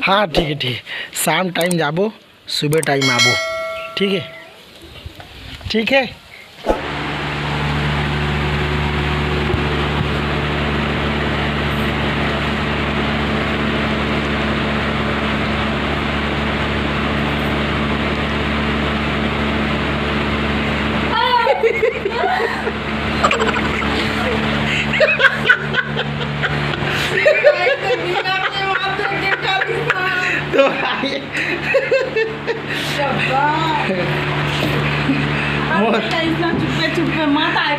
हाँ ठीक है ठीक है, शाम टाइम जाबो सुबह टाइम आबो, ठीक है ठीक है। तो भाई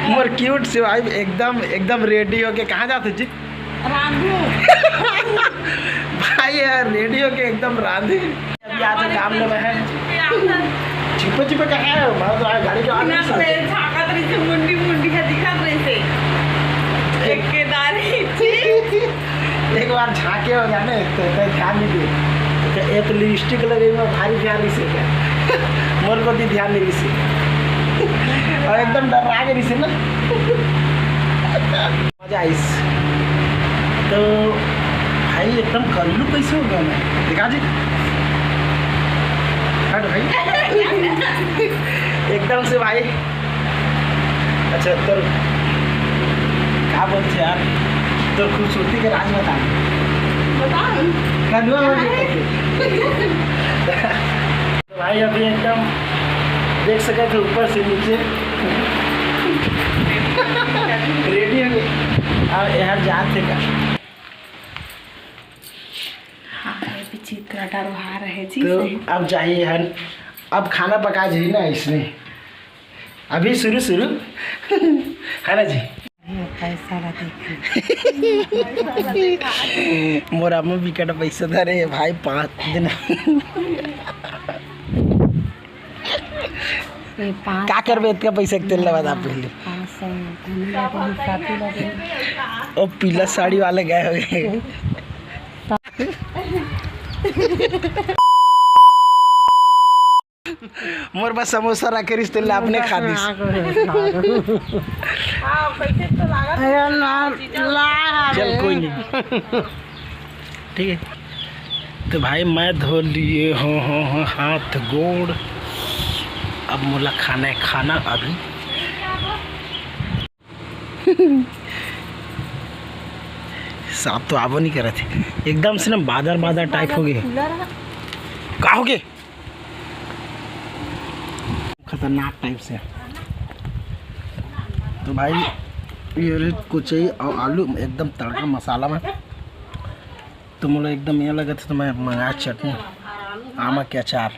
मोर क्यूट से भाई एकदम रेडी होके कहाँ जाते जी भाई यार रेडी होके एकदम रांधे। अभी आज काम में है छिपे छिपे कहाँ है गाड़ी के आगे एक बार झाँके हो जाने तो ध्यान नहीं दिए ये तो लिपस्टिक लगे में भारी ध्यान नहीं से क्या मोर को भी ध्यान नहीं से और एकदम डर रहा है ना मजा आइस। तो भाई एकदम कल्लू कैसे हो गया मैं दिखा जी हट भाई एकदम से भाई। अच्छा तो क्या बोलते यार तो खूबसूरती के राज बता भाई अभी एकदम देख सके थे ऊपर से नीचे रेडी हो गए यार जाते का तो अब जाइए हन अब खाना पका जाइए ना इसमें अभी शुरू है ना जी मोरा में विकेट पैसा धरे भाई 5 दिन क्या करबे इतना पैसा के तेल लगा पहले ओ पीला साड़ी वाले गए हो गए मोर बस समोसा रखे रिश्ते आपने खा दी चल कोई नहीं ठीक है। तो भाई मैं धो लिए हो हाथ गोड़ अब मोला खाना है खाना अभी साफ तो आबो नहीं कर रहे थे एकदम से ना बादर टाइप हो गए क्या हो गए खतरनाक टाइप से। तो भाई ये कुछ ही और आलू एकदम तड़का मसाला में तो मुझे एकदम ये लगा था तो मैं मंगाया चटनी आमा के अचार।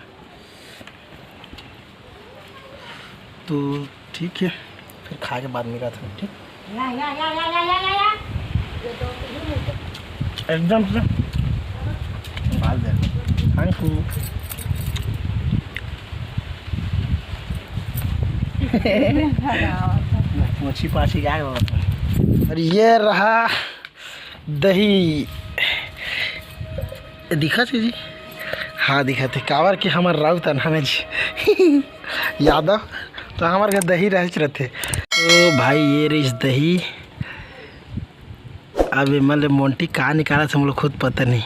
तो ठीक है फिर खा के बाद मिला था ठीक एकदम से बाल दे थैंक यू मच्छी पाछी क्या और ये रहा दही दिखा थी जी हाँ दिखा थे कावर के हमार राउत हमें जी यादव तो हमारे घर दही रह थे। तो भाई ये रही दही अब मतलब मोंटी कहाँ निकाला था हम लोग खुद पता नहीं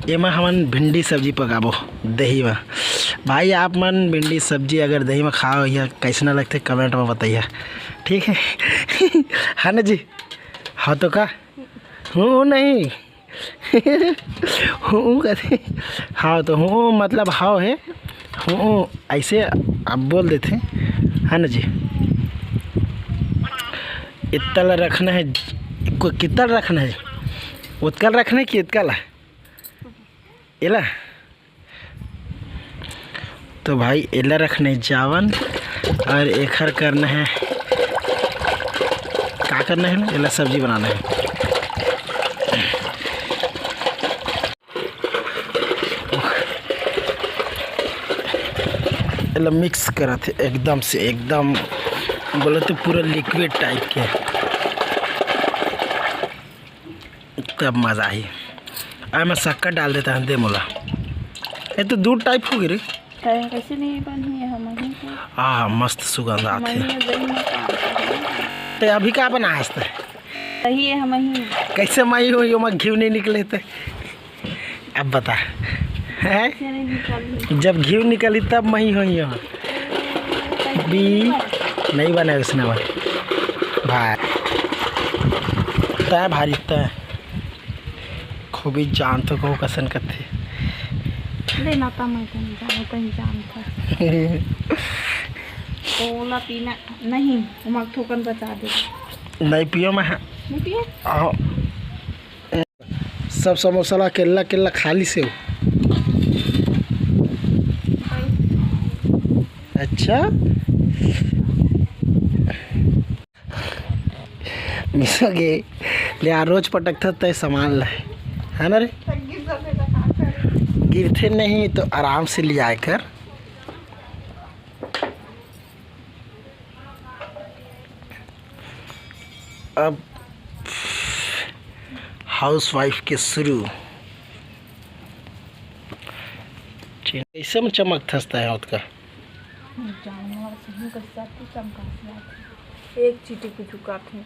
ये में हमन भिंडी सब्जी पकाबो दही में। भाई आप मन भिंडी सब्जी अगर दही में खाओ या कैसा लगते कमेंट में बताइए ठीक है है ना जी। हाँ तो का हूँ नहीं हूँ कहते हाँ तो हूँ मतलब हाँ है हूँ ऐसे आप बोल देते है ना जी। इतल रखना है कितल रखना है उत्कल रखना है कि इतकल एला। तो भाई एला रखने जावन और एखर करना है क्या करना है ना एला सब्जी बनाना है। एला मिक्स करा थे एकदम से एकदम बोले तो पूरा लिक्विड टाइप के तब मज़ा ही। अब मैं शक्कर डाल देता हूँ दे मोला ये तो दूध टाइप हो गई रे कैसे नहीं बनी है हम मस्त सुगंध आती है। तो अभी का बना हंसते सही है हम ही कैसे मई हो यो में घी नहीं निकले थे। अब बता है जब घी निकली तब मई हो यो बी नहीं बने उसने भाई तय भारी तय खूबी जान तो को कसन करते लेना था मैं तो नहीं जाना कहीं जान था कोला पीना नहीं उमक ठोकन बचा दे नहीं पियो मैं नहीं पिए आओ सब समोसा केला केला खाली से हो। अच्छा मिसोगे ले रोज पटकता तय सामान लाए है ना रे गिरते नहीं तो आराम से ले आए कर। अब हाउसवाइफ के शुरू कैसे में चमक थसता है उसका एक चीटी को चुकाते हैं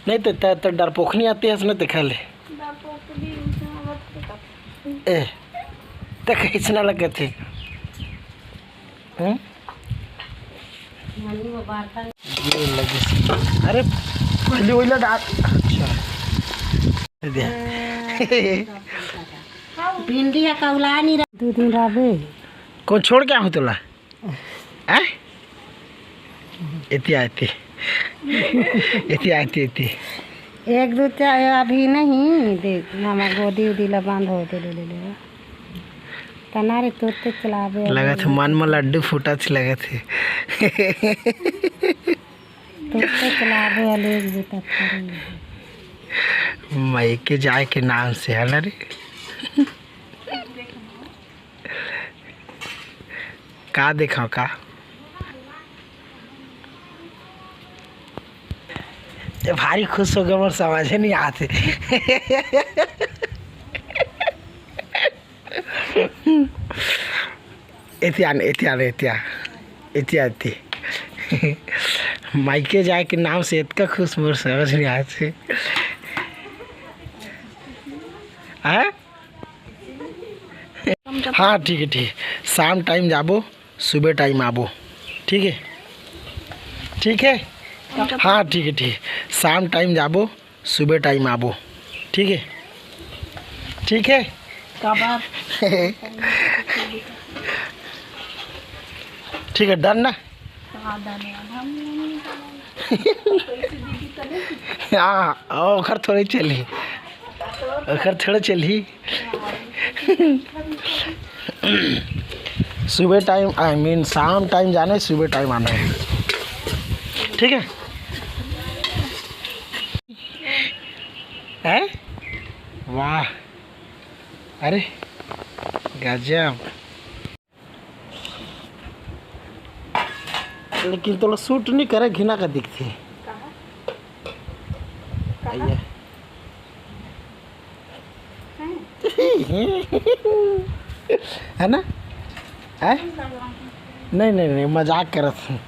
नहीं तो डरपोखनी आती है इसने देखा ले ए तो कैसे ना लगे थे ये लगे अरे पहले वही डाल अच्छा भिंडी है कौला नहीं दो दिन रहे कौन छोड़ क्या हूँ तुला इतनी आती एक दो चाय अभी नहीं देख मामा गोदी उदी ला बांध हो दे ले तनारे तोते चलावे लगा था मन में लड्डू फूटा थी लगा थे तोते चलावे वाले एक बेटा मई के जाए के नाम से है ना रे का देखा का भारी खुश हो गए समझ नहीं आते इत्यादि मायके जाए के नाम से इतना खुश मोर समझ नहीं आते हाँ ठीक है शाम टाइम जाबो सुबह टाइम आबो ठीक है हाँ ठीक है शाम टाइम जाबो सुबह टाइम आबो ठीक है ठीक है डन ना हाँ ओखर थोड़ी चली सुबह टाइम आई मीन शाम टाइम जाना है सुबह टाइम आना है ठीक है वाह अरे गजब लेकिन तो सूट नहीं करे घिना का दिखती है ना नहीं मजाक करत हूँ।